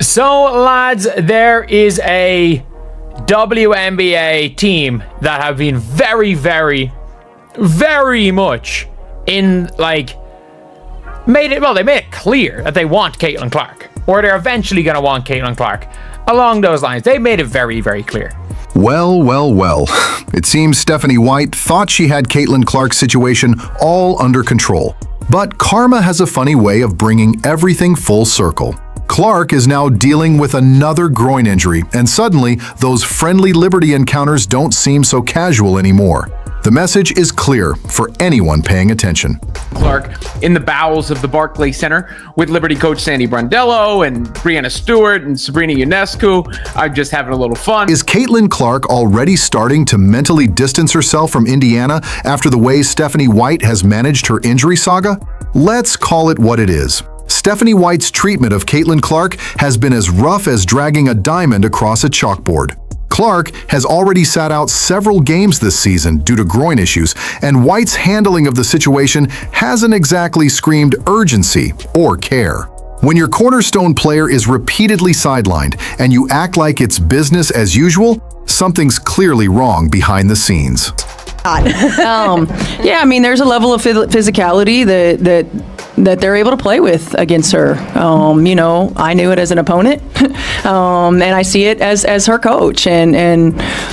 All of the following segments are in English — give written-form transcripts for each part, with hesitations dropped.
So, lads, there is a WNBA team that have been very, very, very much in, like, they made it clear that they want Caitlin Clark, or they're eventually going to want Caitlin Clark. Along those lines, they made it very, very clear. Well. It seems Stephanie White thought she had Caitlin Clark's situation all under control. But karma has a funny way of bringing everything full circle. Clark is now dealing with another groin injury, and suddenly, those friendly Liberty encounters don't seem so casual anymore. The message is clear for anyone paying attention. Clark in the bowels of the Barclays Center with Liberty coach Sandy Brondello and Brianna Stewart and Sabrina Ionescu. I'm just having a little fun. Is Caitlin Clark already starting to mentally distance herself from Indiana after the way Stephanie White has managed her injury saga? Let's call it what it is. Stephanie White's treatment of Caitlin Clark has been as rough as dragging a diamond across a chalkboard. Clark has already sat out several games this season due to groin issues, and White's handling of the situation hasn't exactly screamed urgency or care. When your cornerstone player is repeatedly sidelined and you act like it's business as usual, something's clearly wrong behind the scenes. Yeah, I mean, there's a level of physicality that they're able to play with against her. I knew it as an opponent, and I see it as her coach. And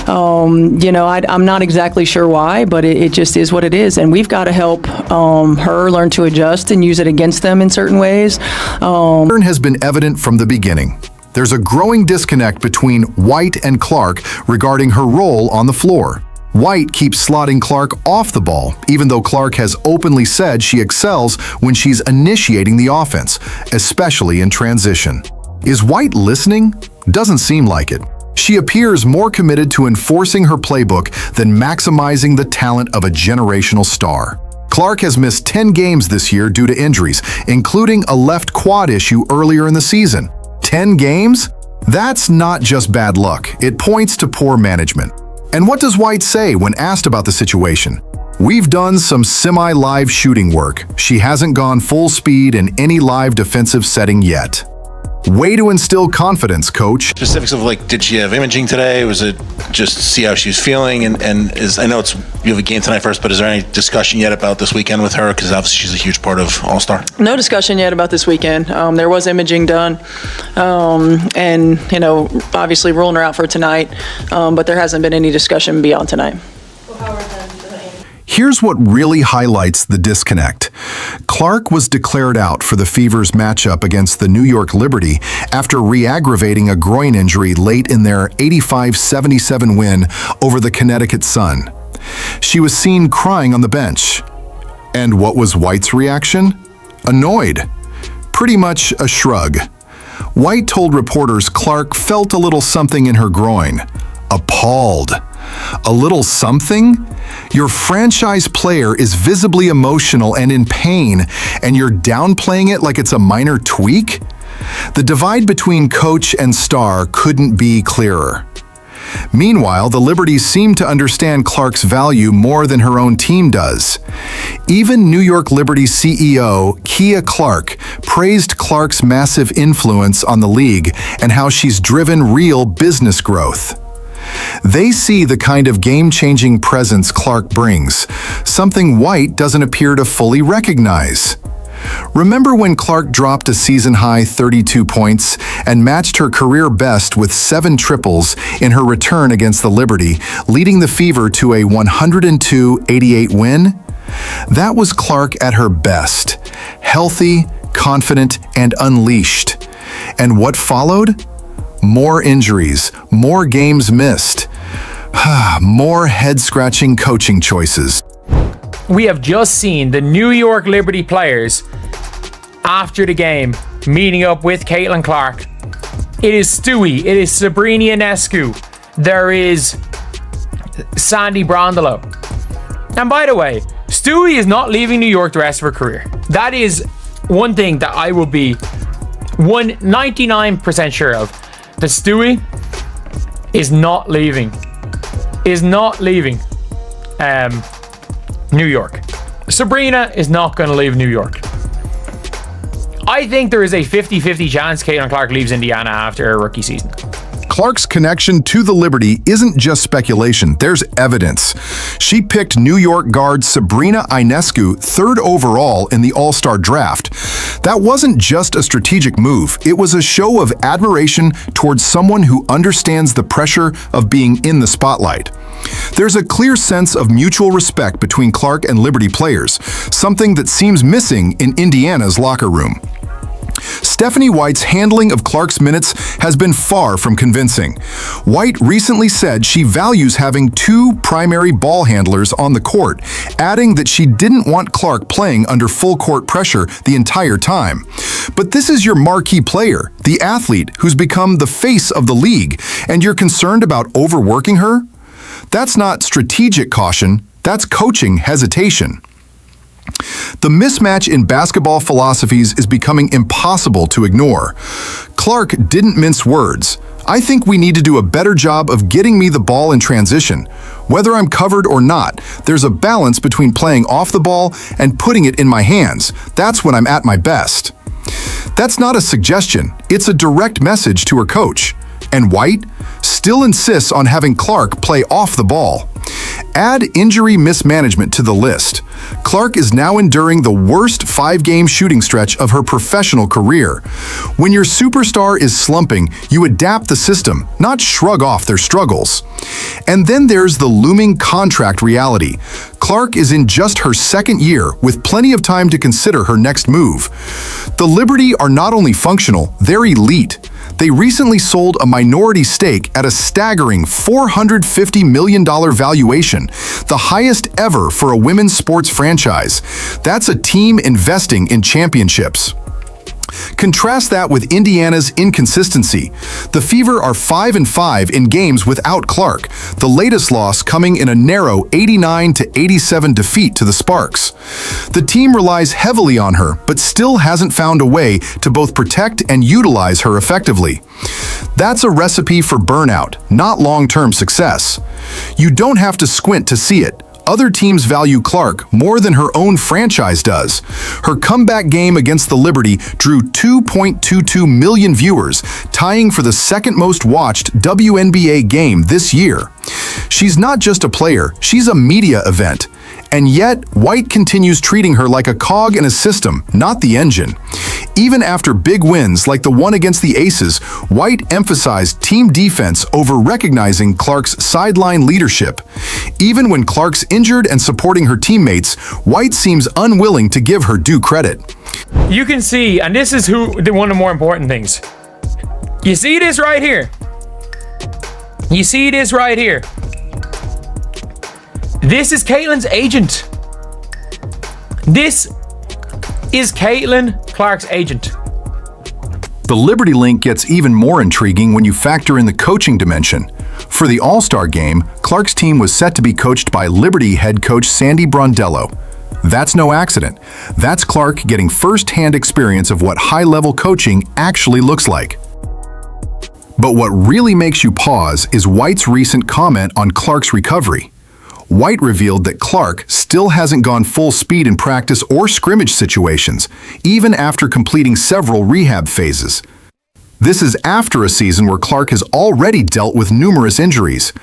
I'm not exactly sure why, but it just is what it is. And we've got to help her learn to adjust and use it against them in certain ways. Pattern has been evident from the beginning. There's a growing disconnect between White and Clark regarding her role on the floor. White keeps slotting Clark off the ball, even though Clark has openly said she excels when she's initiating the offense, especially in transition. Is White listening? Doesn't seem like it. She appears more committed to enforcing her playbook than maximizing the talent of a generational star. Clark has missed 10 games this year due to injuries, including a left quad issue earlier in the season. 10 games? That's not just bad luck. It points to poor management. And what does White say when asked about the situation? We've done some semi-live shooting work. She hasn't gone full speed in any live defensive setting yet. Way to instill confidence, coach. Specifics of, like, did she have imaging today? Was it just see how she was feeling? And I know you have a game tonight first, but is there any discussion yet about this weekend with her? Because obviously she's a huge part of All-Star. No discussion yet about this weekend. There was imaging done, and obviously ruling her out for tonight, but there hasn't been any discussion beyond tonight. Here's what really highlights the disconnect. Clark was declared out for the Fever's matchup against the New York Liberty after re-aggravating a groin injury late in their 85-77 win over the Connecticut Sun. She was seen crying on the bench. And what was White's reaction? Annoyed. Pretty much a shrug. White told reporters Clark felt a little something in her groin. Appalled. A little something? Your franchise player is visibly emotional and in pain, and you're downplaying it like it's a minor tweak? The divide between coach and star couldn't be clearer. Meanwhile, the Liberties seem to understand Clark's value more than her own team does. Even New York Liberty CEO Kia Clark praised Clark's massive influence on the league and how she's driven real business growth. They see the kind of game-changing presence Clark brings, something White doesn't appear to fully recognize. Remember when Clark dropped a season-high 32 points and matched her career best with 7 triples in her return against the Liberty, leading the Fever to a 102-88 win? That was Clark at her best, healthy, confident, and unleashed. And what followed? More injuries, more games missed, more head-scratching coaching choices. We have just seen the New York Liberty players after the game meeting up with Caitlin Clark. It is Stewie, it is Sabrina Ionescu, there is Sandy Brondello. And by the way, Stewie is not leaving New York the rest of her career. That is one thing that I will be 99% sure of. The Stewie is not leaving. New York. Sabrina is not going to leave New York. I think there is a 50-50 chance Caitlin Clark leaves Indiana after her rookie season. Clark's connection to the Liberty isn't just speculation, there's evidence. She picked New York guard Sabrina Ionescu 3rd overall in the All-Star draft. That wasn't just a strategic move, it was a show of admiration towards someone who understands the pressure of being in the spotlight. There's a clear sense of mutual respect between Clark and Liberty players, something that seems missing in Indiana's locker room. Stephanie White's handling of Clark's minutes has been far from convincing. White recently said she values having 2 primary ball handlers on the court, adding that she didn't want Clark playing under full court pressure the entire time. But this is your marquee player, the athlete who's become the face of the league, and you're concerned about overworking her? That's not strategic caution, that's coaching hesitation. The mismatch in basketball philosophies is becoming impossible to ignore. Clark didn't mince words. I think we need to do a better job of getting me the ball in transition. Whether I'm covered or not, there's a balance between playing off the ball and putting it in my hands. That's when I'm at my best. That's not a suggestion, it's a direct message to her coach. And White still insists on having Clark play off the ball. Add injury mismanagement to the list. Clark is now enduring the worst 5-game shooting stretch of her professional career. When your superstar is slumping, you adapt the system, not shrug off their struggles. And then there's the looming contract reality. Clark is in just her 2nd year with plenty of time to consider her next move. The Liberty are not only functional, they're elite. They recently sold a minority stake at a staggering $450 million valuation, the highest ever for a women's sports franchise. That's a team investing in championships. Contrast that with Indiana's inconsistency. The Fever are 5-5 in games without Clark, the latest loss coming in a narrow 89-87 defeat to the Sparks. The team relies heavily on her, but still hasn't found a way to both protect and utilize her effectively. That's a recipe for burnout, not long-term success. You don't have to squint to see it. Other teams value Clark more than her own franchise does. Her comeback game against the Liberty drew 2.22 million viewers, tying for the 2nd most watched WNBA game this year. She's not just a player, she's a media event. And yet, White continues treating her like a cog in a system, not the engine. Even after big wins like the one against the Aces, White emphasized team defense over recognizing Clark's sideline leadership. Even when Clark's injured and supporting her teammates, White seems unwilling to give her due credit. You can see, and this is one of the more important things. You see this right here? You see this right here? This is Caitlin's agent. This is Caitlin Clark's agent. The Liberty link gets even more intriguing when you factor in the coaching dimension. For the All-Star game, Clark's team was set to be coached by Liberty head coach Sandy Brondello. That's no accident. That's Clark getting first-hand experience of what high-level coaching actually looks like. But what really makes you pause is White's recent comment on Clark's recovery. White revealed that Clark still hasn't gone full speed in practice or scrimmage situations, even after completing several rehab phases. This is after a season where Clark has already dealt with numerous injuries.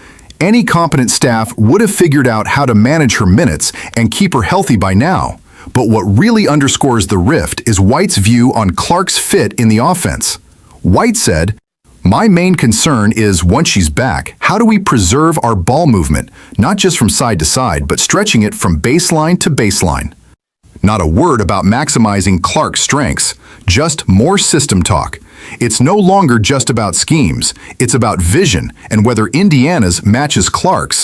Any competent staff would have figured out how to manage her minutes and keep her healthy by now. But what really underscores the rift is White's view on Clark's fit in the offense. White said, "My main concern is, once she's back, how do we preserve our ball movement, not just from side to side, but stretching it from baseline to baseline?" Not a word about maximizing Clark's strengths, just more system talk. It's no longer just about schemes, it's about vision and whether Indiana's matches Clark's.